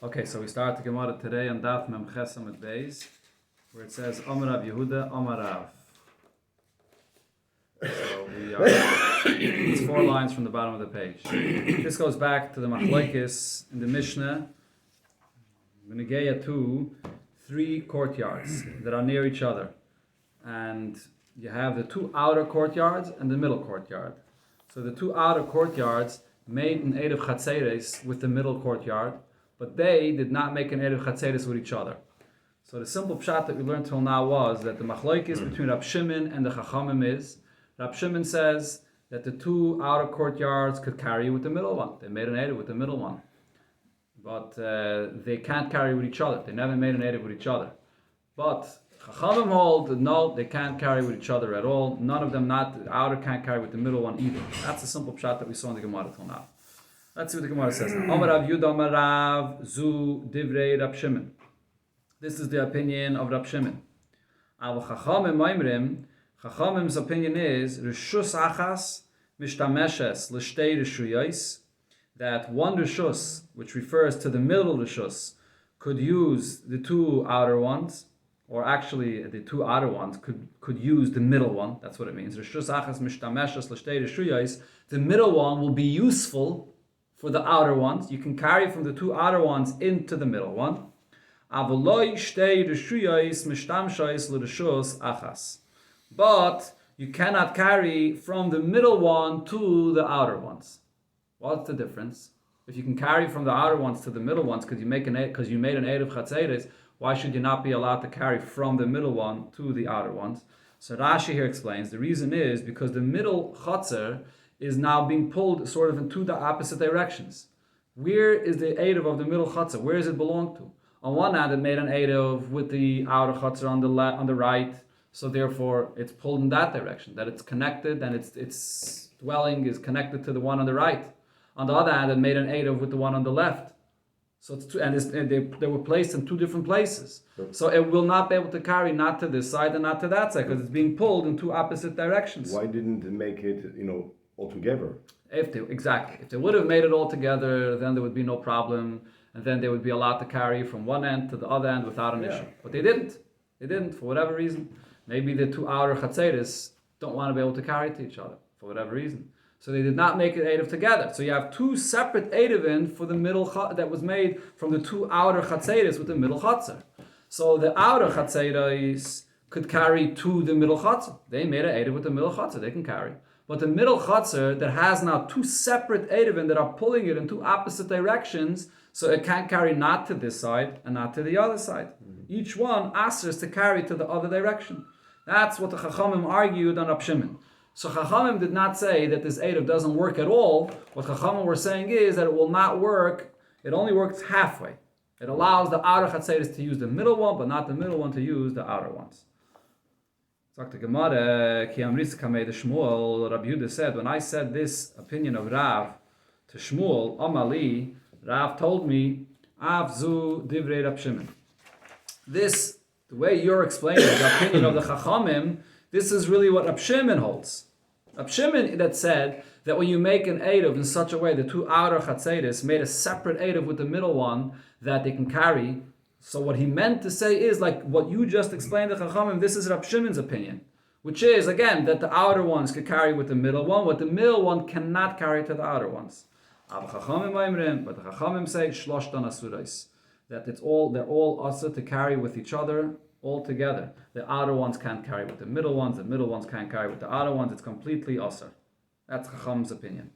Okay, so we start the Gemara today on Daf Mem Chesam at Beis, where it says Amar Rav Yehuda, Amar Rav. So it's 4 lines from the bottom of the page. This goes back to the Machlokes in the Mishnah, Benegeya to 3 courtyards that are near each other. And you have the 2 outer courtyards and the middle courtyard. So the 2 outer courtyards made an Erev Chatzeres with the middle courtyard, but they did not make an Erev Chatzeres with each other. So the simple pshat that we learned till now was that the machlokes between Rab Shimon and the Chachamim is, Rab Shimon says that the 2 outer courtyards could carry with the middle one. They made an Erev with the middle one. But they can't carry with each other. They never made an Erev with each other. But Chachamim hold, no, they can't carry with each other at all. None of them, not the outer can't carry with the middle one either. That's the simple pshat that we saw in the Gemara till now. Let's see what the Gemara says now. Amar Rav Yudah Amar Rav Zu Divrei Rab Shimon. This is the opinion of Rab Shimon. Al Chachamim Maimrim, Chachamim's opinion is Rishus Achas Mishtameshes L'Shtei Rishuyos, that one Rishus, which refers to the middle Rishus, could use the 2 outer ones, or actually the 2 outer ones could use the middle one. That's what it means. Rishus Achas Mishtameshes L'Shtei Rishuyos. The middle one will be useful for the outer ones. You can carry from the 2 outer ones into the middle one. But you cannot carry from the middle one to the outer ones. What's the difference? If you can carry from the outer ones to the middle ones because you made an Erev Chatzeres, why should you not be allowed to carry from the middle one to the outer ones? So Rashi here explains the reason is because the middle Chatzer is now being pulled sort of in 2 opposite directions. Where is the Erev of the middle Chatzah? Where does it belong to? On one hand, it made an Erev with the outer Chatzah on the right, so therefore it's pulled in that direction, that it's connected and its dwelling is connected to the one on the right. On the other hand, it made an Erev with the one on the left. So it's they were placed in 2 different places. So it will not be able to carry not to this side and not to that side because it's being pulled in 2 opposite directions. Why didn't they make it, altogether? If they would have made it all together, then there would be no problem, and then they would be allowed to carry from one end to the other end without an issue. But they didn't. They didn't for whatever reason. Maybe the 2 outer chatzeres don't want to be able to carry to each other for whatever reason. So they did not make it Erev together. So you have 2 separate Eruvin for the middle that was made from the 2 outer chatzeres with the middle chatzer. So the outer chatzeres could carry to the middle chatzer. They made an Erev with the middle chatzer. They can carry. But the middle Chatzar that has now 2 separate Eiruvin that are pulling it in 2 opposite directions, so it can't carry not to this side and not to the other side. Each one asks to carry to the other direction. That's what the Chachamim argued on Rab Shimon. So Chachamim did not say that this Erev doesn't work at all. What Chachamim were saying is that it will not work, it only works halfway. It allows the outer Chatzeres to use the middle one, but not the middle one to use the outer ones. Sagt the Gemara, Ki Amris Kamei de Shmuel, Rabbi Yehuda said, when I said this opinion of Rav to Shmuel, Amali, Rav told me, Avzu Divrei Rab Shimon. This, the way you're explaining the opinion of the Chachamim, this is really what Rab Shimon holds. Rab Shimon that said that when you make an Erev in such a way, the 2 outer Chatzeres made a separate Erev with the middle one that they can carry. So what he meant to say is, like what you just explained to Chachamim, this is Rab Shimon's opinion, which is, again, that the outer ones could carry with the middle one, what the middle one cannot carry to the outer ones. But the Chachamim say, Shloshtan Asurais, that they're all also to carry with each other, all together. The outer ones can't carry with the middle ones can't carry with the outer ones, it's completely asur. That's Chachamim's opinion.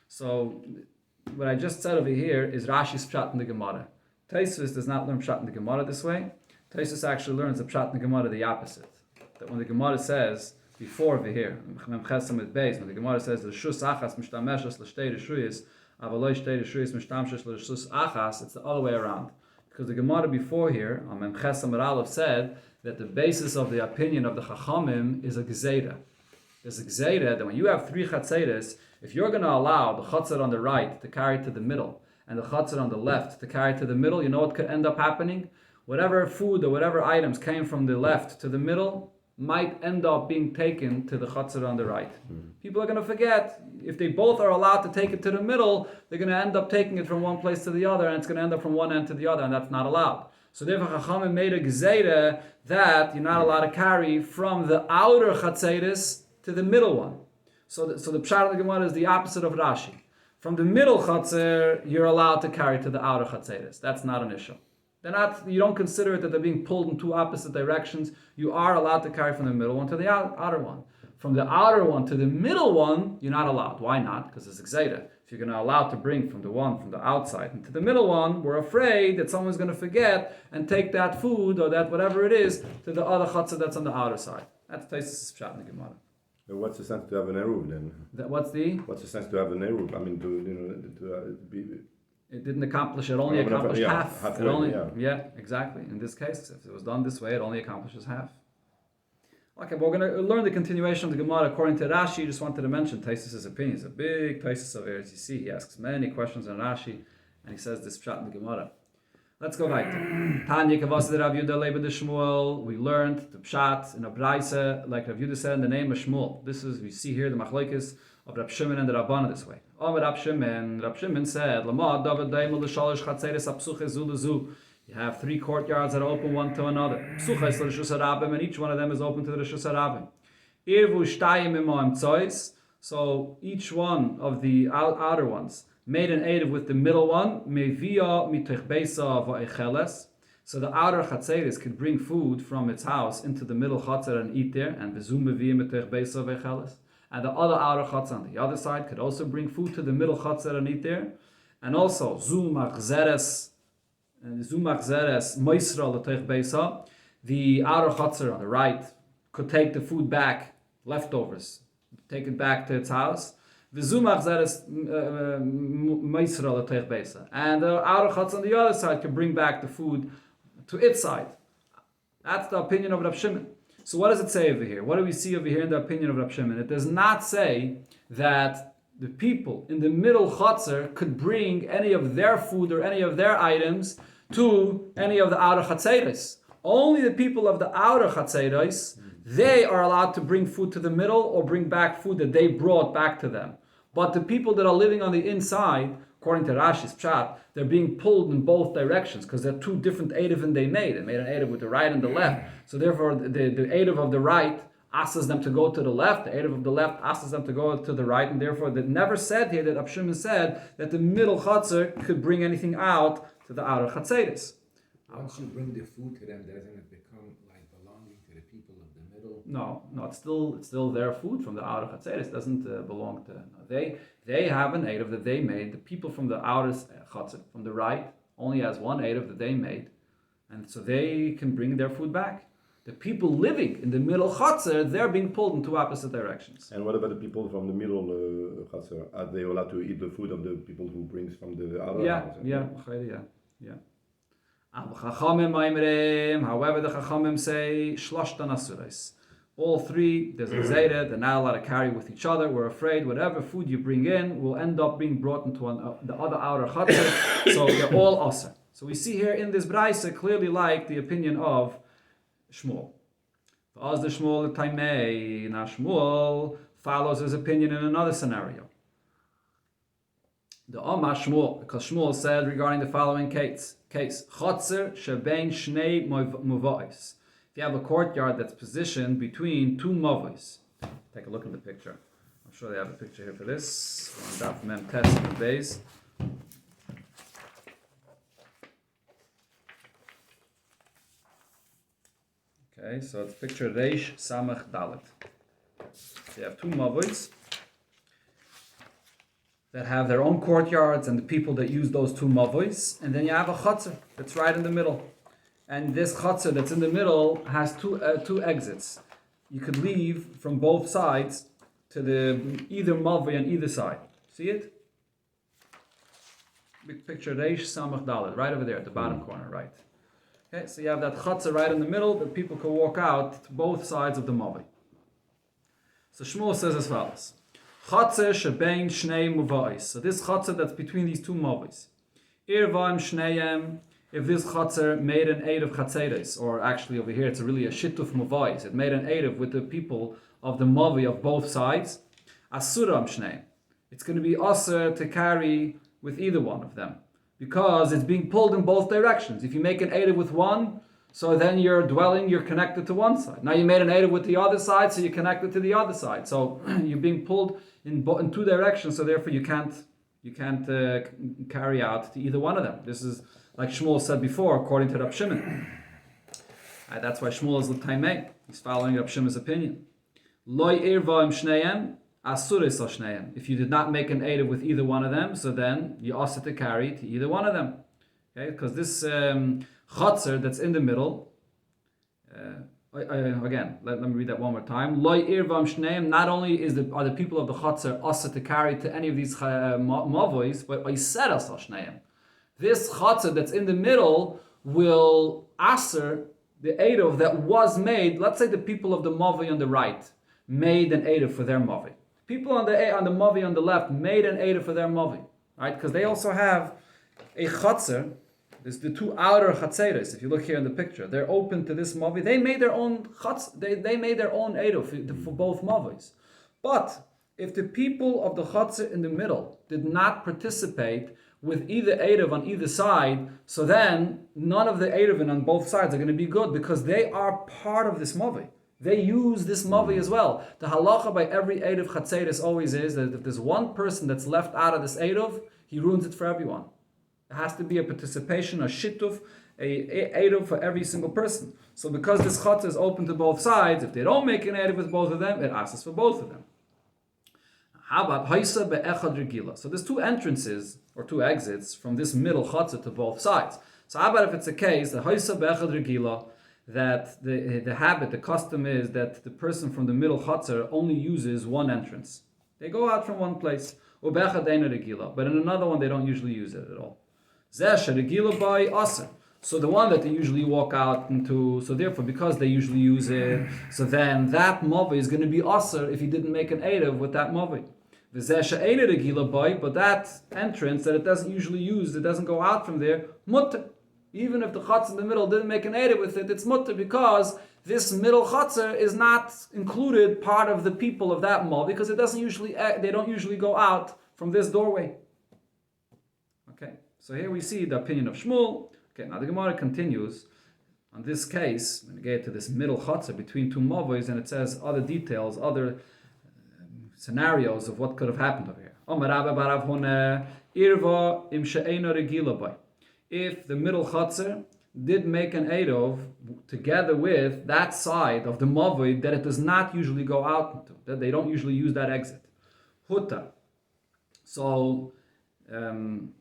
So, what I just said over here is Rashi's pshat in the Gemara. Tosfos does not learn pshat in the Gemara this way. Tosfos actually learns the pshat in the Gemara the opposite. That when the Gemara says, before over here, when the Gemara says, Rishus achas mishtameshes l'shtei rishuyos, avaloi shtei rishuyos mishtameshes l'rishus achas, it's the other way around. Because the Gemara before here, on Mem Chesam Aleph, said that the basis of the opinion of the Chachamim is a gezeira. There's a gezeira that when you have 3 chatzeres, if you're going to allow the chatzer on the right to carry to the middle, and the chatzar on the left to carry to the middle, you know what could end up happening? Whatever food or whatever items came from the left to the middle might end up being taken to the chutzner on the right. People are going to forget. If they both are allowed to take it to the middle, they're going to end up taking it from one place to the other, and it's going to end up from one end to the other, and that's not allowed. So therefore, Chachamim made a gezeira that you're not allowed to carry from the outer chatzeris to the middle one. So the pshat of the Gemara is the opposite of Rashi. From the middle chatzer, you're allowed to carry to the outer chatzeris. That's not an issue. They're not. You don't consider it that they're being pulled in two opposite directions. You are allowed to carry from the middle one to the outer one. From the outer one to the middle one, you're not allowed. Why not? Because it's exeida. If you're going to allow to bring from the one from the outside into the middle one, we're afraid that someone's going to forget and take that food or that whatever it is to the other chatzah that's on the outer side. That's Taisus Pshat in the Gemara. What's the sense to have an Eruv then? What's the sense to have an Eruv? I mean, to be. It didn't accomplish. It only accomplished half. Halfway, it only, yeah, exactly. In this case, if it was done this way, it only accomplishes half. Okay, but we're going to learn the continuation of the Gemara according to Rashi. Just wanted to mention Taisus' opinion. It's a big Taisus of Eretz. You see, he asks many questions on Rashi, and he says this pshat in the Gemara. Let's go back. Tanya Kavasa Rav Yudah Leba de Shmuel. We learned the pshat in a braisa, like Rav Yudah said, in the name of Shmuel. This is, we see here the machlokes of Rab Shimon and the Rabbana this way. Rab Shimon said, Lama David Daimel L'Shalosh Chatzeres Apsuche Zu L'Zu. You have three courtyards that are open one to another. Psuches L'Rishus HaRabim, and each one of them is open to the Rishus HaRabim. Irvu Shtayim Imoim Tzois. So each one of the outer ones made an Erev with the middle one. Mevia Mitoch Beisa Va'echeles. So the outer Chatzeres could bring food from its house into the middle Chatzer and eat there. And Bezu Mevia Mitoch Beisa Va'echeles. And the other outer Chatzer on the other side could also bring food to the middle Chatzer and eat there. And also Zu Machzeres Moisra L'Tech Beisa, the outer Chatzer on the right could take the food back, leftovers, take it back to its house. V'zu Machzeres Moisra L'Tech Beisa, and the outer Chatzer on the other side could bring back the food to its side. That's the opinion of Rab Shimon. So what does it say over here? What do we see over here in the opinion of Rab Shimon? It does not say that the people in the middle Chatzer could bring any of their food or any of their items to any of the outer Chatzeres. Only the people of the outer Chatzeres, they are allowed to bring food to the middle or bring back food that they brought back to them. But the people that are living on the inside, according to Rashi's Pshat, they're being pulled in both directions because they're two different Eiruvin they made. They made an Eiruv with the right and the left. So therefore, the Eiruv of the right asks them to go to the left, the Eiruv of the left asks them to go to the right, and therefore it never said here that Rab Shimon said that the middle Chatzer could bring anything out to the outer Chatzeres. Once you bring the food to them, doesn't it become like belonging to the people of the middle? No, it's still their food from the outer Chatzeres. It doesn't belong to. They have an Eiruv that they made. The people from the outer Chatzer, from the right, only has one Eiruv that they made, and so they can bring their food back. The people living in the middle Chatzer, they're being pulled in two opposite directions. And what about the people from the middle Chatzer? Are they allowed to eat the food of the people who brings from the outer house? Yeah. However, the Chachamim say, Shloshtan Asurais. All three, there's a Zayda, they're not allowed to carry with each other. We're afraid whatever food you bring in will end up being brought into the other outer Chatzer, so they're all Asr. So we see here in this Braisa clearly like the opinion of Shmuel. As the Shmuel Taimei, now Shmuel follows his opinion in another scenario. The Omar Shmuel, because Shmuel said regarding the following case, Chatzer shebein shnei muvais. If you have a courtyard that's positioned between two muvais, take a look at the picture. I'm sure they have a picture here for this. On Daf Mem Tes in the base. Okay, so it's picture Reish Samach Dalet. So you have two mavos that have their own courtyards and the people that use those two mavos, and then you have a chutzner that's right in the middle. And this chutzner that's in the middle has two exits. You could leave from both sides to the either mavoi on either side. See it? Big picture Reish Samach Dalet, right over there at the bottom corner, right? Okay, so you have that chutzner right in the middle that people can walk out to both sides of the mavoi. So Shmuel says as follows: Chatzah shebein shnei muvais. So this chatzah that's between these two mavos, irvaim shneihem. if this Chatzar made an aid of Chatzeres, or actually over here it's really a Shittuf Mavais, it made an aid of with the people of the Mavi of both sides, Asuram Shneim. It's going to be Aser to carry with either one of them, because it's being pulled in both directions. If you make an aid with one, so then you're connected to one side. Now you made an aid with the other side, so you're connected to the other side. So you're being pulled in two directions, so therefore you can't carry out to either one of them. This is like Shmuel said before, according to Rab Shimon. That's why Shmuel is l'taimei. He's following Rab Shimon's opinion. Loi irva im shneim, asuris al shneim. If you did not make an eid with either one of them, so then you also to carry to either one of them. Okay, because this chatzar that's in the middle. Again, let me read that one more time. Loi irva im shneim. Not only are the people of the chatzar also to carry to any of these mavois, but oiseras al shneim. This chatzah that's in the middle will aser the Eirov that was made. Let's say the people of the Mavi on the right made an Eirov for their Mavi. People on the Mavi on the left made an Eirov for their Mavi, right? Because they also have a chatzah. There's the two outer chatzeres. If you look here in the picture, they're open to this Mavi. They made their own chatz. They made their own Eirov for both Mavis. But if the people of the chatzah in the middle did not participate with either Eirov on either side, so then none of the Eiruvin on both sides are going to be good, because they are part of this Mavi. They use this Mavi as well. The halacha by every Eirov Chatzeres always is that if there's one person that's left out of this Eirov, he ruins it for everyone. There has to be a participation, a shittuf, a Eirov for every single person. So because this Chatzah is open to both sides, if they don't make an Eirov with both of them, it asks for both of them. How about Haisa be'echad regila? So there's two entrances or two exits from this middle chatzah to both sides. So how about if it's a case, the Haisa be'echad regila, that the habit, the custom is that the person from the middle chatzah only uses one entrance. They go out from one place. Or be'echad eina regila, but in another one they don't usually use it at all. Zeh sheregila by aser. So the one that they usually walk out into, so therefore because they usually use it, so then that mavi is going to be aser if he didn't make an erev with that mavi. But that entrance that it doesn't usually use, it doesn't go out from there, mutter. Even if the chatzar in the middle didn't make an erev with it, it's mutter, because this middle chatzar is not included part of the people of that mavi, because it doesn't usually, they don't usually go out from this doorway. Okay, so here we see the opinion of Shmuel. Okay, now the Gemara continues on this case, when we get to this middle chatzar between two mavis, and it says other details, other scenarios of what could have happened over here. If the middle chatzar did make an eirov together with that side of the mavi that it does not usually go out into, that they don't usually use that exit, huta. So then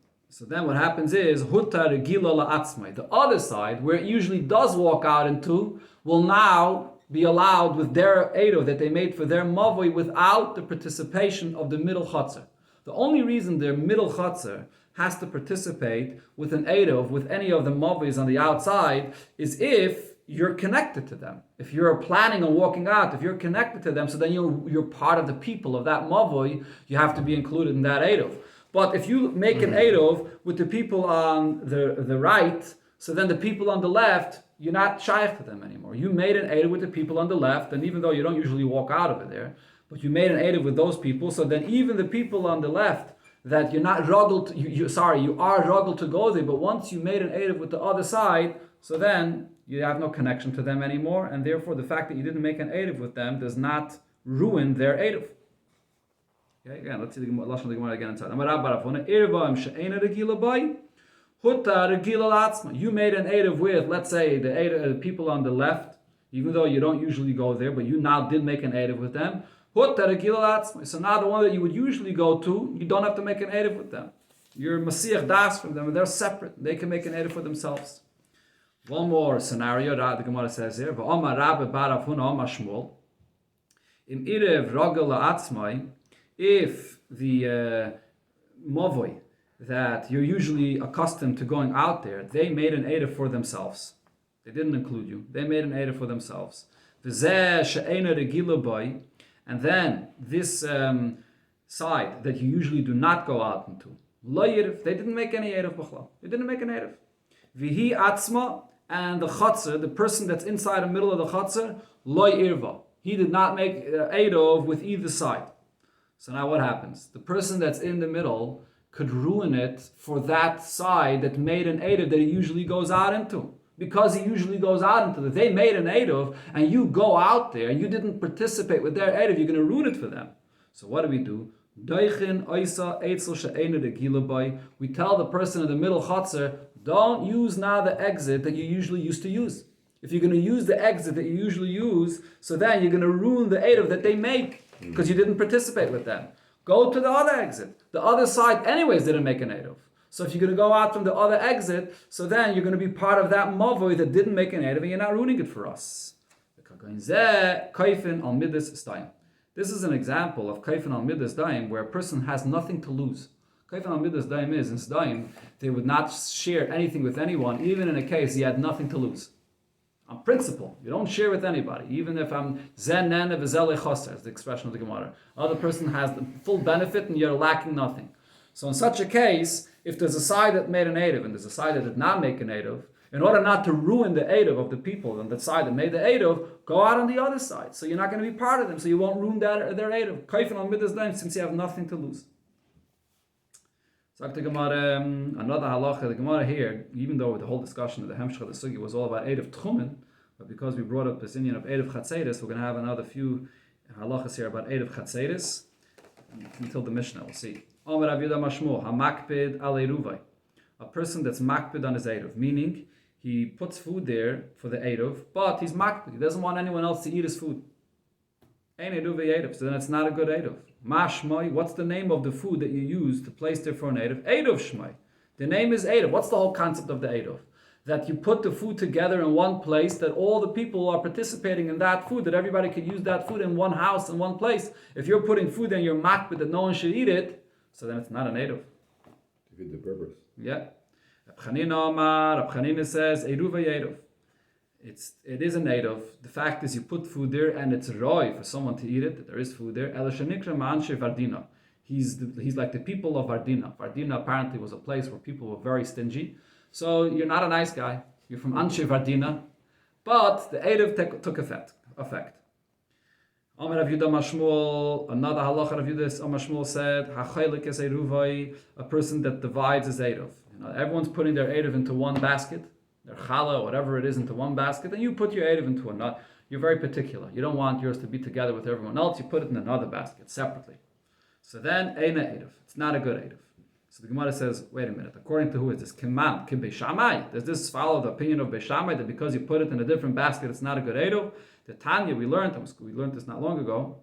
what happens is huta regila la'atzmai. The other side, where it usually does walk out into, will now be allowed with their eirov that they made for their mavoi without the participation of the middle chatzar. The only reason their middle chatzar has to participate with an eirov with any of the mavois on the outside is if you're connected to them. If you're planning on walking out, if you're connected to them, so then you're part of the people of that mavoi, you have to be included in that eirov. But if you make an eirov with the people on the right, so then the people on the left, you're not shaykh to them anymore. You made an eirov with the people on the left, and even though you don't usually walk out of it there, but you made an eirov with those people, so then even the people on the left that you're not ruggled, you are ruggled to go there, but once you made an eirov with the other side, so then you have no connection to them anymore, and therefore the fact that you didn't make an eirov with them does not ruin their eirov. Okay, again, let's see the lashon of the Gemara again inside. You made an eirov with, let's say, the people on the left, even though you don't usually go there, but you now did make an eirov with them. So now the one that you would usually go to, you don't have to make an eirov with them. You're Masiach Das from them, and they're separate. They can make an eirov for themselves. One more scenario that the Gemara says here. If the mavoi that you're usually accustomed to going out there, they made an eirov for themselves. They didn't include you. They made an eirov for themselves. And then this side that you usually do not go out into, they didn't make any eirov b'chlal. They didn't make an eirov. Vihi atzma, and the chatzar, the person that's inside the middle of the chatzar, loy irva. He did not make Eirov with either side. So now what happens? The person that's in the middle could ruin it for that side that made an Eirov that he usually goes out into. Because he usually goes out into it. They made an Eirov and you go out there and you didn't participate with their Eirov, you're going to ruin it for them. So what do? We tell the person in the middle chatzar, don't use now the exit that you usually used to use. If you're going to use the exit that you usually use, so then you're going to ruin the Eirov that they make because you didn't participate with them. Go to the other exit. The other side anyways didn't make an Eirov. So if you're going to go out from the other exit, so then you're going to be part of that mavoi that didn't make an Eirov and you're not ruining it for us. This is an example of kaifin al midas daim where a person has nothing to lose. Kaifin al midas daim is in Sdaim, they would not share anything with anyone, even in a case he had nothing to lose. On principle, you don't share with anybody, even if I'm zen nen v'zel echosser, as the expression of the Gemara. Other person has the full benefit and you're lacking nothing. So in such a case, if there's a side that made an Eirov and there's a side that did not make an Eirov, in order not to ruin the Eirov of the people on that side that made the Eirov, go out on the other side. So you're not going to be part of them, so you won't ruin their Eirov. Kaifin al midas daim, since you have nothing to lose. Sagt the Gemara, another halacha, the Gemara here, even though the whole discussion of the Hemshcha, the Sugi, was all about Eirov Tchumen, but because we brought up this Indian of Eirov Chatzeris, we're going to have another few halachas here about Eirov Chatzeris until the Mishnah, we'll see. Omer Rav Yehuda Mashmo, hamakpid al Eiruvai. A person that's makpid on his Eirov, meaning he puts food there for the Eirov, but he's makpid. He doesn't want anyone else to eat his food. Ein Eiruvei Eirov, so then it's not a good Eirov. Mashmai, what's the name of the food that you use to place there for an Eirov? Eirov Shmai. The name is Eirov. What's the whole concept of the Eirov? That you put the food together in one place, that all the people are participating in that food, that everybody can use that food in one house, in one place. If you're putting food and you're makpid that no one should eat it, so then it's not an Eirov. To fit the purpose. Yeah. Rab Chanina says, Eiruvei Eirov. It is a Eirov. The fact is you put food there and it's roi for someone to eat it, that there is food there. He's like the people of Vardina. Vardina apparently was a place where people were very stingy. So you're not a nice guy. You're from Anshe Vardina. But the Eirov took effect. Amar Rav Yehuda Mashmuel, another halacha Rav Yehuda Mashmuel said, Hachaylik es Eiruvai, a person that divides his Eirov. Everyone's putting their Eirov into one basket, their challah, whatever it is, into one basket, and you put your Eirov into another. You're very particular. You don't want yours to be together with everyone else. You put it in another basket, separately. So then, Eina Eirov. It's not a good Eirov. So the Gemara says, wait a minute, according to who is this? Kiman, Kim Beishamai. Does this follow the opinion of Beishamai that because you put it in a different basket, it's not a good Eirov? The Tanya, we learned this not long ago.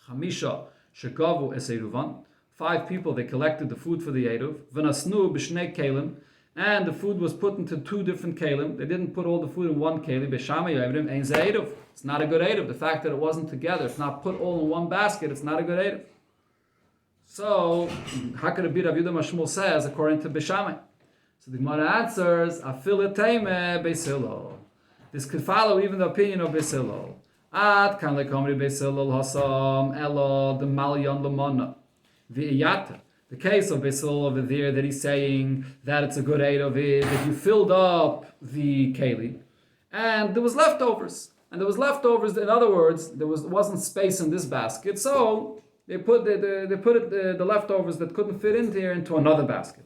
Chamisha shekavu es Eruvan. 5 people, they collected the food for the Eruv. V'nasnu b'shnei kelim. And the food was put into 2 different kelim. They didn't put all the food in one kelim. B'shamai yavrim ein ze Eruv. It's not a good Eruv. The fact that it wasn't together, it's not put all in one basket, it's not a good Eruv. So, how could it be Rav Yehuda Mashmuel says, according to B'shamai? So the Gemara answers, Afilet teime Beis Hillel. This could follow even the opinion of Beis Hillel. Ad kan lekomri Beis Hillel hasam elo the malyon lemona v'iyata. The case of Beis Hillel over there that he's saying that it's a good Eirov is that you filled up the keli and there was leftovers. And there was leftovers, in other words, there wasn't space in this basket, so they put the leftovers that couldn't fit in there into another basket.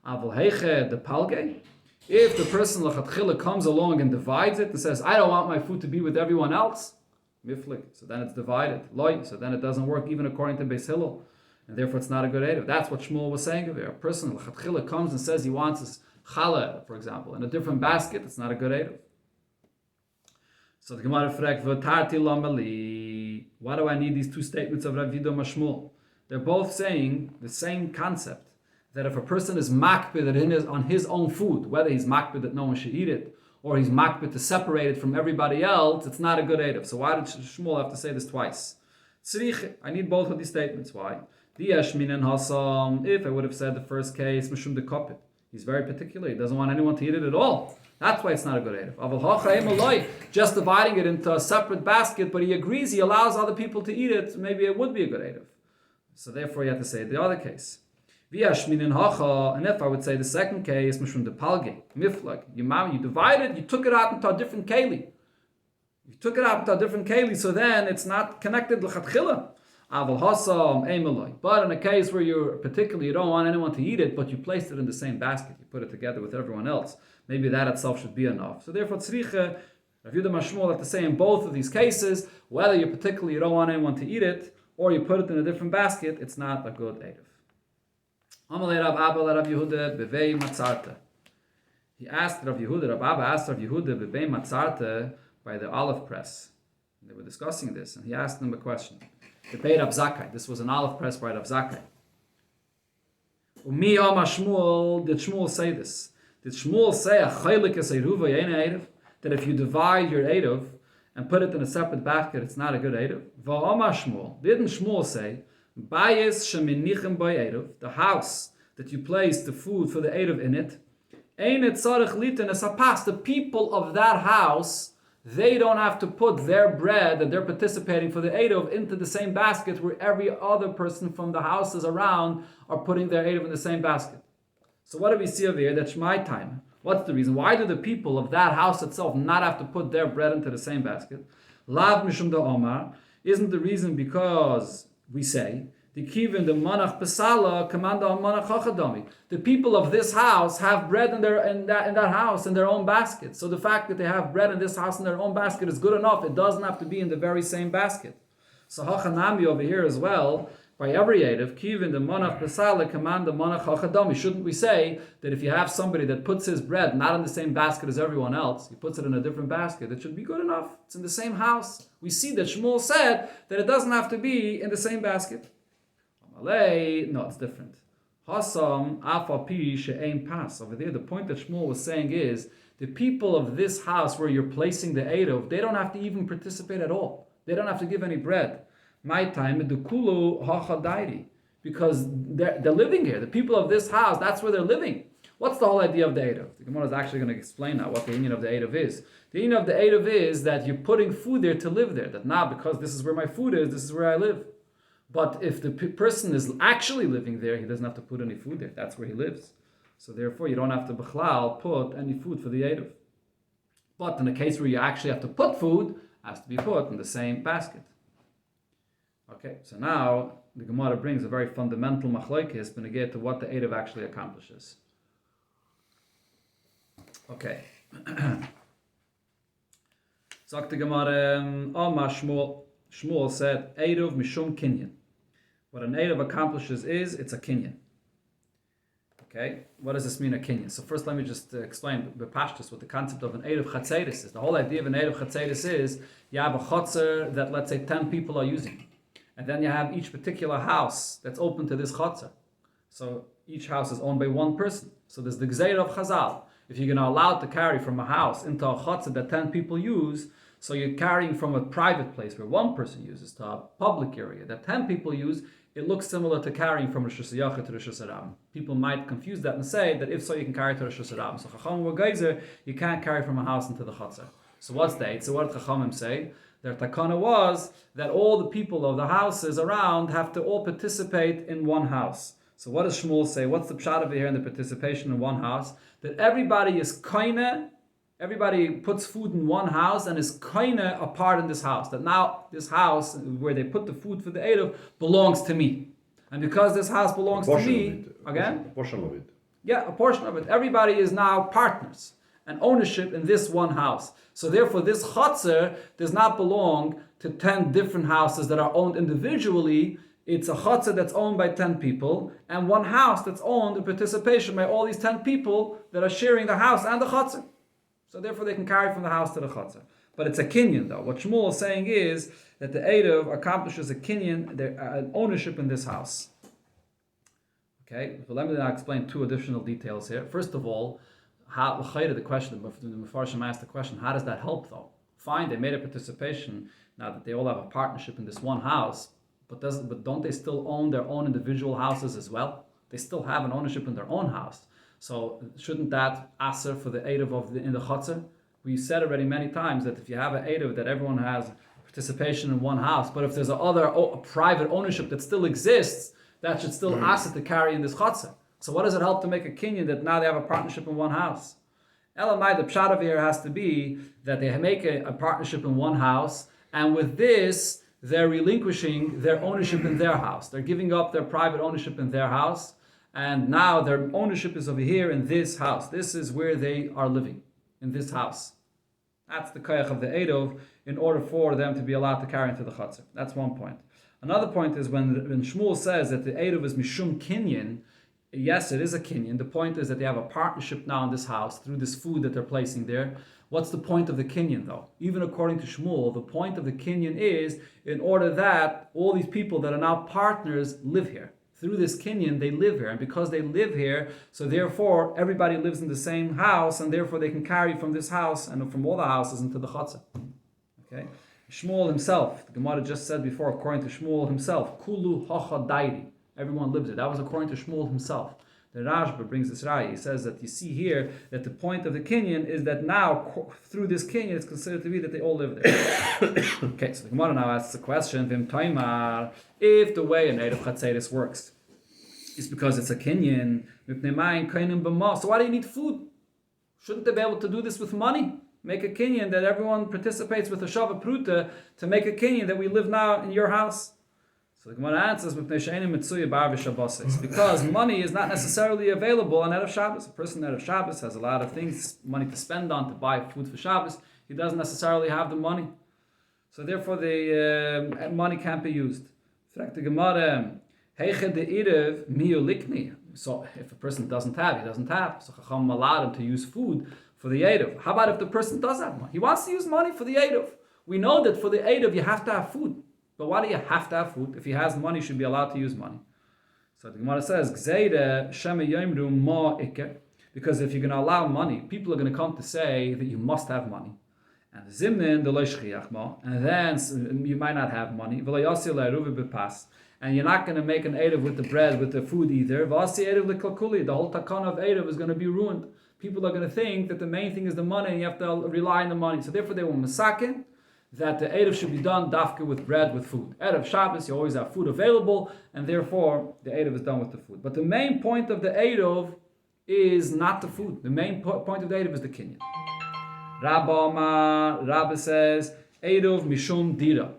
Aval heiche the palge. If the person lachatchila comes along and divides it and says, I don't want my food to be with everyone else, miflik, so then it's divided. Loi, so then it doesn't work even according to Beis Hillel, and therefore it's not a good Eirov. That's what Shmuel was saying over here. A person lachatchila comes and says he wants his challah, for example, in a different basket, it's not a good Eirov. So the Gemara fragt, v'tarti lamali. Why do I need these 2 statements of Rav Yehuda Mashmuel? They're both saying the same concept. That if a person is makpid on his own food, whether he's makpid that no one should eat it, or he's makpid to separate it from everybody else, it's not a good Eirov. So why did Shmuel have to say this twice? Tzrich, I need both of these statements. Why? If I would have said the first case, Mishum de Kopit. He's very particular. He doesn't want anyone to eat it at all. That's why it's not a good Eirov. Just dividing it into a separate basket, but he agrees, he allows other people to eat it, maybe it would be a good Eirov. So therefore you have to say the other case. And if I would say the second case, mishum de palge, miflag, you divided, you took it out into a different keli. You took it out into a different keli, so then it's not connected l'chatchila. Aval hasam emeloi. But in a case where you don't want anyone to eat it, but you placed it in the same basket, you put it together with everyone else, maybe that itself should be enough. So therefore, tzricha, Rav Yehuda Mashmuel have to say in both of these cases, whether you don't want anyone to eat it, or you put it in a different basket, it's not a good eruv. Amalei Rav Abba Rav Yehuda bevei matzarta. He asked Rav Yehuda, Rav Abba asked Rav Yehuda bevei matzarta by the olive press. And they were discussing this, and he asked them a question. The Beit Rav Zakkai. This was an olive press by Rav Zakkai. Umi Ama Shmuel, did Shmuel say this? Did Shmuel say a chaylik es eruva yena eruv? That if you divide your eruv and put it in a separate basket, it's not a good eruv? Va'ama Shmuel, didn't Shmuel say, Bayis sheminichem by eruv, the house that you place the food for the eruv in it, ein et tzarich liten es hapas, the people of that house, they don't have to put their bread that they're participating for the eruv into the same basket where every other person from the houses around are putting their eruv in the same basket. So what do we see over here? That's my time. What's the reason? Why do the people of that house itself not have to put their bread into the same basket? Lav mishum da omar. Isn't the reason because we say the kivin the manach pesala commanda manach chachadami. The people of this house have bread in that house in their own basket. So the fact that they have bread in this house in their own basket is good enough. It doesn't have to be in the very same basket. So hachanami over here as well. By every eruv, kivin the manach pesala command the manach chachadami. Shouldn't we say that if you have somebody that puts his bread not in the same basket as everyone else, he puts it in a different basket, it should be good enough. It's in the same house. We see that Shmuel said that it doesn't have to be in the same basket. No, it's different. Hasam afapi she'ein pas. Over there, the point that Shmuel was saying is the people of this house where you're placing the eruv, they don't have to even participate at all. They don't have to give any bread. My time, medukulu hachadairi, because they're living here. The people of this house, that's where they're living. What's the whole idea of the eruv? The Gemara is actually going to explain now what the union of the eruv is. The union of the eruv is that you're putting food there to live there. That now, because this is where my food is, this is where I live. But if the person is actually living there, he doesn't have to put any food there. That's where he lives. So therefore, you don't have to b'chlal put any food for the eruv. But in the case where you actually have to put food, it has to be put in the same basket. Okay, so now the Gemara brings a very fundamental machlokes beneged to what the eruv actually accomplishes. Okay. Sagt the Gemara, Oma Shmuel said, eruv mishum kinyan. What an eruv accomplishes is, it's a kinyan. Okay, what does this mean, a kinyan? So first let me just explain bepashtus what the concept of an eruv chatzeris is. The whole idea of an eruv chatzeris is, you have a chotzer that let's say 10 people are using. And then you have each particular house that's open to this chotzer. So each house is owned by one person. So there's the gzeir of Chazal. If you're going to allow it to carry from a house into a chotzer that 10 people use, so you're carrying from a private place where one person uses to a public area that 10 people use, it looks similar to carrying from Rosh Hashanah to Rosh Hashanah. People might confuse that and say that if so, you can carry to Rosh Hashanah. So Chacham were geyser, you can't carry from a house into the chotzer. So what's that? So what did Chachamim say? Their takana was that all the people of the houses around have to all participate in one house. So what does Shmuel say? What's the pshat over here in the participation in one house? That everybody is kaina, everybody puts food in one house and is kaina apart in this house. That now this house where they put the food for the eruv belongs to me. And because this house belongs to me, again? A portion of it. Yeah, a portion of it. Everybody is now partners and ownership in this one house. So therefore, this chotzer does not belong to 10 different houses that are owned individually. It's a chotzer that's owned by 10 people, and one house that's owned in participation by all these 10 people that are sharing the house and the chotzer. So therefore, they can carry from the house to the chotzer. But it's a kinyan, though. What Shmuel is saying is that the eruv accomplishes a kinyan, an ownership in this house. Okay, so let me now explain 2 additional details here. First of all, how the question, the Mefarshim asked the question, how does that help though? Fine, they made a participation now that they all have a partnership in this one house, but don't they still own their own individual houses as well? They still have an ownership in their own house. So shouldn't that aser for the eruv in the chotzer? We said already many times that if you have an eruv that everyone has participation in one house, but if there's a private ownership that still exists, that should still ask it to carry in this chutzah. So what does it help to make a kinyan that now they have a partnership in one house? Elamai, the pshat over here has to be that they make a partnership in one house, and with this, they're relinquishing their ownership in their house. They're giving up their private ownership in their house, and now their ownership is over here in this house. This is where they are living, in this house. That's the koyach of the Eirov in order for them to be allowed to carry into the chutzah. That's one point. Another point is when Shmuel says that the Eirov is mishum kinyan, yes, it is a kinyan. The point is that they have a partnership now in this house through this food that they're placing there. What's the point of the kinyan though? Even according to Shmuel, the point of the kinyan is in order that all these people that are now partners live here. Through this kinyan, they live here. And because they live here, so therefore everybody lives in the same house, and therefore they can carry from this house and from all the houses into the chutzah. Okay? Shmuel himself, the Gemara just said before, according to Shmuel himself, Kulu hacha dairi. Everyone lives there. That was according to Shmuel himself. The Rashba brings this raya. He says that you see here that the point of the kinyan is that now through this kinyan it's considered to be that they all live there. Okay, so the Gemara now asks the question: Vim Taimar, if the way an Erev Chatzeris works is because it's a kinyan, so why do you need food? Shouldn't they be able to do this with money? Make a kinyan that everyone participates with a shava pruta to make a kinyan that we live now in your house. So the Gemara answers, because money is not necessarily available on Erev Shabbos. A person Erev Shabbos has a lot of things, money to spend on, to buy food for Shabbos. He doesn't necessarily have the money. So therefore the money can't be used. The Gemara, so if a person doesn't have, he doesn't have. So Chacham allowed him to use food for the Eirov. How about if the person does have money? He wants to use money for the Eirov. We know that for the Eirov you have to have food. But why do you have to have food? If he has money, he should be allowed to use money. So the Gemara says, because if you're going to allow money, people are going to come to say that you must have money. And and then you might not have money. And you're not going to make an Erev with the bread, with the food either. The whole takana of Erev is going to be ruined. People are going to think that the main thing is the money and you have to rely on the money. So therefore they will masakin that the Erev should be done dafka with bread, with food. Erev Shabbos, you always have food available, and therefore the Erev is done with the food. But the main point of the Erev is not the food. The main point of the Erev is the kinyan. Rabba says, Erev mishum dira.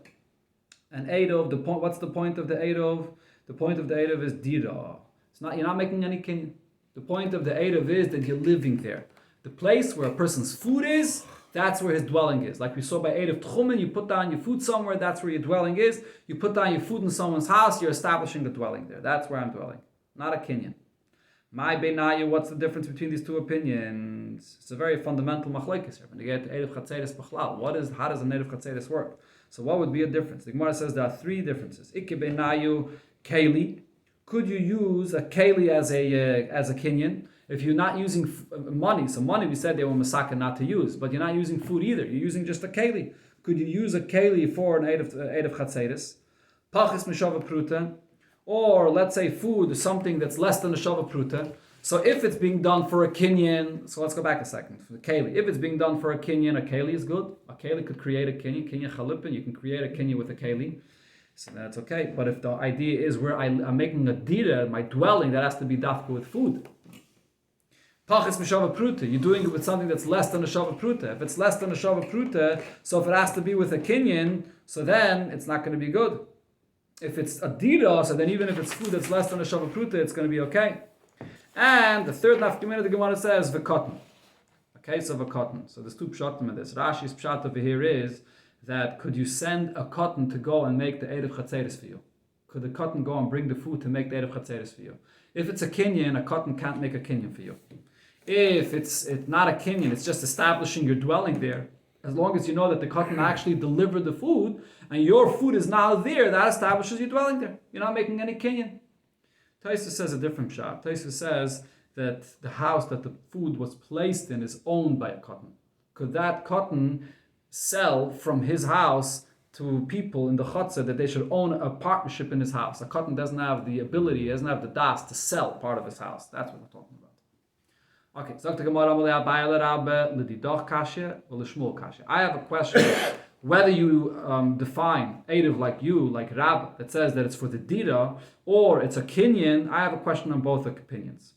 And Erev, what's the point of the Erev? The point of the Erev is dira. You're not making any kinyan. The point of the Erev is that you're living there. The place where a person's food is, that's where his dwelling is. Like we saw by Erev Tchumen, you put down your food somewhere, that's where your dwelling is. You put down your food in someone's house, you're establishing the dwelling there. That's where I'm dwelling. Not a kinyan. My Beinayu, what's the difference between these two opinions? It's a very fundamental machlekes here. When you get to Erev Chatzeres B'chlal, how does an Erev Chatzeres work? So what would be a difference? The Gemara says there are three differences. Ikke Beinayu Keli. Could you use a Keli as a kinyan? If you're not using money, so money we said they were masaka not to use, but you're not using food either. You're using just a keli. Could you use a keli for an Erev Chatzeres? Pachis meshava pruta, or let's say food is something that's less than a shava pruta. So if it's being done for a kinyan, so let's go back a second. For the keli, if it's being done for a kinyan, a keli is good. A keli could create a kinyan chalipin. You can create a kinyan with a keli. So that's okay. But if the idea is where I'm making a dira, my dwelling, that has to be dafka with food. Pachis mishava pruta. You're doing it with something that's less than a shava pruta. If it's less than a shava pruta, so if it has to be with a kinyan, so then it's not going to be good. If it's a dira, so then even if it's food that's less than a shava pruta, it's going to be okay. And the third nafkamina the Gemara says v'katan. Okay, so v'katan. So there's two pshatim in this. Rashi's pshat over here is that could you send a cotton to go and make the Erev Chatzeres for you? Could the cotton go and bring the food to make the Erev Chatzeres for you? If it's a kinyan, a cotton can't make a kinyan for you. If it's not a kinyan, it's just establishing your dwelling there. As long as you know that the cotton actually delivered the food, and your food is now there, that establishes your dwelling there. You're not making any kinyan. Taisa says a different shot. Taisa says that the house that the food was placed in is owned by a cotton. Could that cotton sell from his house to people in the chutzah that they should own a partnership in his house? A cotton doesn't have the ability, he doesn't have the das to sell part of his house. That's what we're talking about. Okay, so I have a question. whether you define Eruv like Rab, that says that it's for the Dira, or it's a Kinyan, I have a question on both opinions.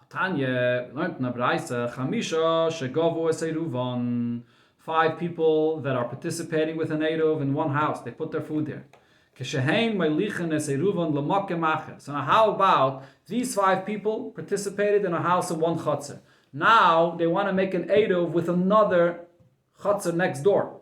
Tanya learned in Abraisa, Chamisha shegovu es Eiruvin. 5 people that are participating with an Eruv in one house. They put their food there. Keshehein meilichen es Eiruvin l'makem acher. So now how about these 5 people participated in a house of one chutzner? Now they want to make an Eruv with another chutzner next door.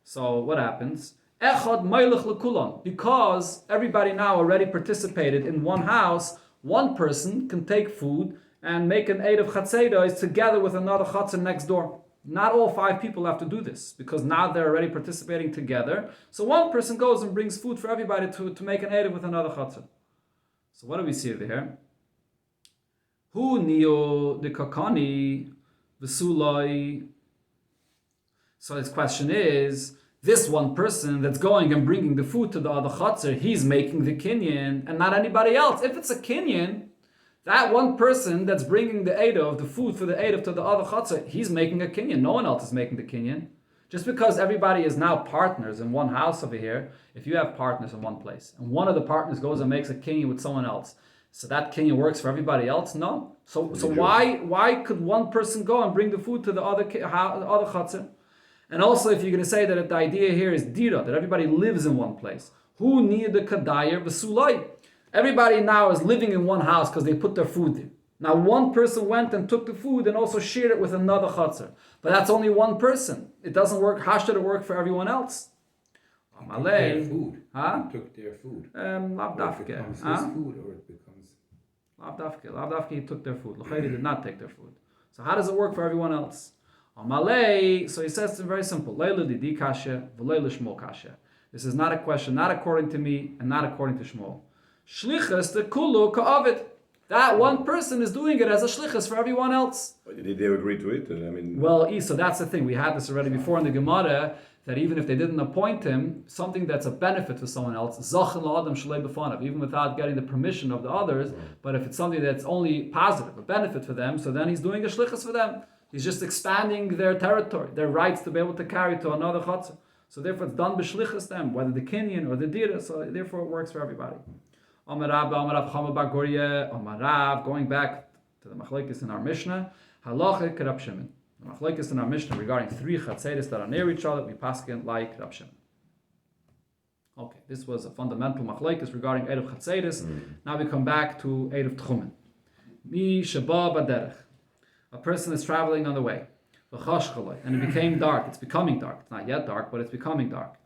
So what happens? Echad meilech l'kulan. Because everybody now already participated in one house, one person can take food and make an Eruv Chatzeda together with another Chatzar next door. Not all 5 people have to do this, because now they're already participating together. So one person goes and brings food for everybody to make an Eruv with another Chatzar. So what do we see over here? Hu nio de kakani v'sulai. So his question is, this one person that's going and bringing the food to the other Chatzar, he's making the Kinyan, and not anybody else. If it's a Kinyan, that one person that's bringing the Eruv, the food for the Eruv to the other Chatzar, he's making a Kinyan. No one else is making the Kinyan. Just because everybody is now partners in one house over here, if you have partners in one place, and one of the partners goes and makes a Kinyan with someone else, so that Kinyan works for everybody else? No. So why could one person go and bring the food to the other Chatzar? And also, if you're going to say that the idea here is Dira, that everybody lives in one place, who need the Kadayer v'sulai? Everybody now is living in one house because they put their food there. Now one person went and took the food and also shared it with another chutzner. But that's only one person. It doesn't work. How should it work for everyone else? Their food. Huh? He took their food. Lav Or it dafke. becomes his food, or it becomes... Lav dafke. He took their food. L'chayri did not take their food. So how does it work for everyone else? Amalei. So he says it's very simple. Leila didi kasha, v'leila shmol kasha. This is not a question, not according to me and not according to Shmuel. Shlichus the kulu ka'avid. That one person is doing it as a shlichus for everyone else. Did they agree to it? I mean, well, so that's the thing. We had this already before in the Gemara, that even if they didn't appoint him, something that's a benefit to someone else, zachin la'adam shalei b'fanav, even without getting the permission of the others, but if it's something that's only positive, a benefit for them, so then he's doing a shlichus for them. He's just expanding their territory, their rights to be able to carry to another chatzah. So therefore it's done b'shlichus them, whether the kinyan or the dira, so therefore it works for everybody. Amarav, going back to the machlekes in our Mishnah, halacha Rab Shimon. The machlekes in our Mishnah regarding 3 chatzeres that are near each other, we paskin like Rab Shimon. Okay, this was a fundamental machlekes regarding Eruv chatzeres. Now we come back to Eruv tchumen. Mi sheba baderech. A person is traveling on the way, and it became dark. It's becoming dark. It's not yet dark, but it's becoming dark.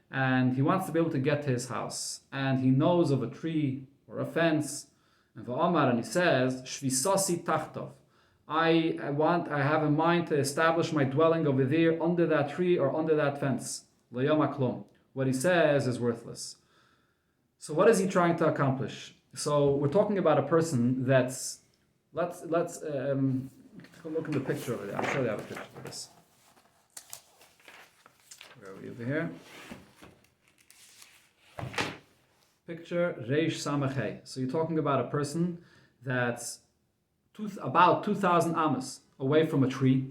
And he wants to be able to get to his house, and he knows of a tree or a fence, and he says, "Shvisasi tachtov." I have in mind to establish my dwelling over there, under that tree or under that fence. Lo yom haklum. What he says is worthless. So what is he trying to accomplish? So we're talking about a person that's let's take a look at the picture over there. I'm sure they have a picture of this. Where are we over here? Picture Reish Samachei. So you're talking about a person that's about 2,000 amas away from a tree,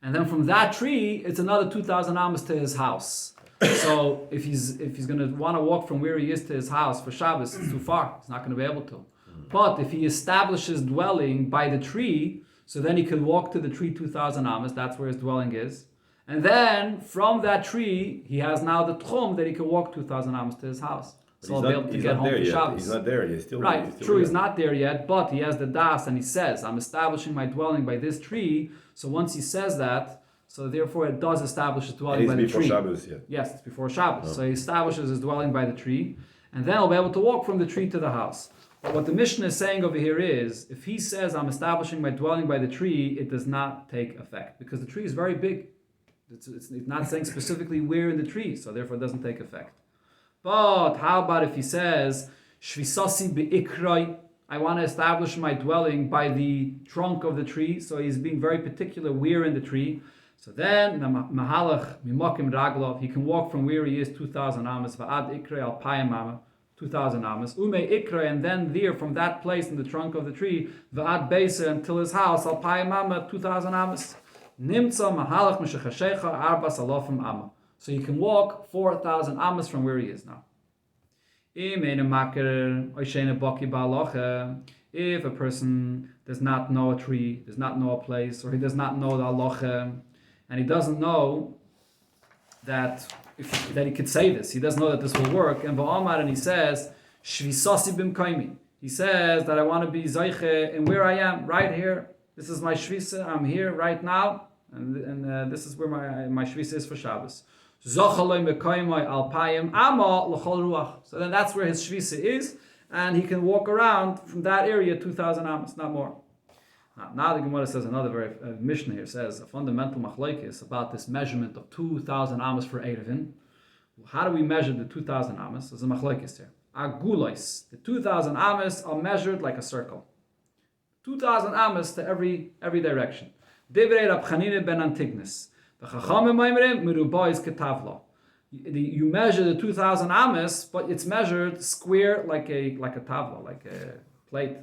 and then from that tree it's another 2,000 amas to his house. So if he's going to want to walk from where he is to his house for Shabbos, it's too far. He's not going to be able to. But if he establishes dwelling by the tree, so then he can walk to the tree 2,000 amas. That's where his dwelling is. And then from that tree, he has now the tchum that he can walk 2,000 amas to his house. So he'll be able to get home for Shabbos. He's not there yet. Right, true, he's not there yet, but he has the das and he says, I'm establishing my dwelling by this tree. So once he says that, so therefore it does establish his dwelling by the tree. It's before Shabbos, yeah. Yes, it's before Shabbos. So he establishes his dwelling by the tree, and then he'll be able to walk from the tree to the house. But what the Mishnah is saying over here is, if he says, I'm establishing my dwelling by the tree, it does not take effect, because the tree is very big. It's not saying specifically where in the tree, so therefore it doesn't take effect. But how about if he says, Shvisasi be'ikroi, I want to establish my dwelling by the trunk of the tree, so he's being very particular where in the tree. So then, Mahalach Mimokim Raglov, he can walk from where he is 2,000 amas, Va'ad Ikroi al Payim Ama, 2,000 amas, Ume Ikroi, and then there from that place in the trunk of the tree, Va'ad Beisa until his house, al Payim Ama, 2,000 amas. Nimtza mahalach mishachashecha arbas alofim amma. So you can walk 4,000 amas from where he is now. If a person does not know a tree, does not know a place, or he does not know the halacha, and he doesn't know that he could say this, he doesn't know that this will work, and he says, Shvisasi bimkaimi. He says that I want to be Zayche in where I am, right here. This is my Shvisa, I'm here right now, and this is where my Shvisa is for Shabbos. So then that's where his Shvisa is, and he can walk around from that area 2,000 amas, not more. Now the Gemara says another very Mishnah here says a fundamental machlokes about this measurement of 2,000 amas for Eiruvin. How do we measure the 2,000 amas? There's a machlokes here. Agulois, the 2,000 amas are measured like a circle. 2,000 amas to every direction. Divrei Rab Chanina ben Antignis. The Chachamim Maimerim Merubois Ketavla. You measure the 2,000 amas, but it's measured square like a tavla, like a plate.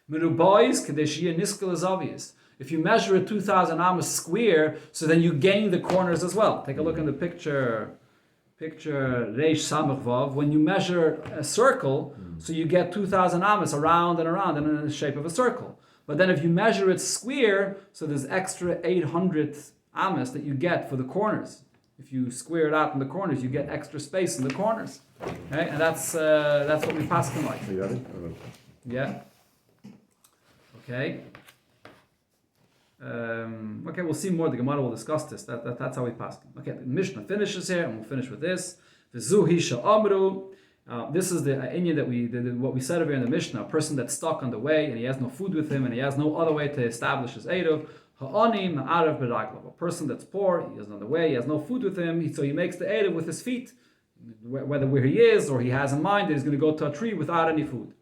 Merubois Kadeshia Niskel is obvious. If you measure a 2,000 amas square, so then you gain the corners as well. Take a look in the picture Reish Samach Vav. When you measure a circle, so you get 2,000 amas around and around and in the shape of a circle. But then if you measure it square, so there's extra 800 amas that you get for the corners. If you square it out in the corners, you get extra space in the corners. Okay, and that's what we pass them like. You got it? Yeah. Okay. Okay, we'll see more. The Gemara will discuss this. That's how we pass them. Okay, the Mishnah finishes here, and we'll finish with this. V'zuhi sha'amru. This is the inyan that what we said over here in the Mishnah. A person that's stuck on the way, and he has no food with him, and he has no other way to establish his Eruv. Ha'ani ma'arav b'raglav. A person that's poor, he is on the way, he has no food with him, so he makes the Eruv with his feet, whether where he is, or he has in mind that he's going to go to a tree without any food.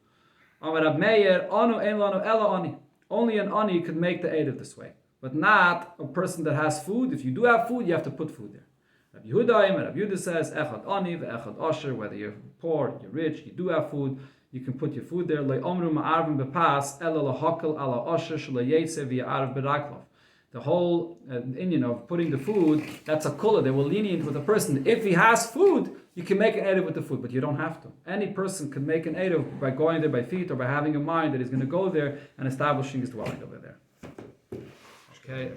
Amar Rab Meir, anu ein lanu ela ani. Only an ani could make the Eruv this way, but not a person that has food. If you do have food, you have to put food there. Rab Yehuda says, echad ani ve'echad asher, whether you're poor, you're rich, you do have food, you can put your food there. Le omru ma'arvim bepas ela lahakal ala asher shelo yetze v'ya'arav b'raklav. The whole inyan of putting the food, that's a kula. They will lenient with a person. If he has food, you can make an Eruv with the food, but you don't have to. Any person can make an Eruv by going there by feet or by having in mind that he's going to go there and establishing his dwelling over there. Okay.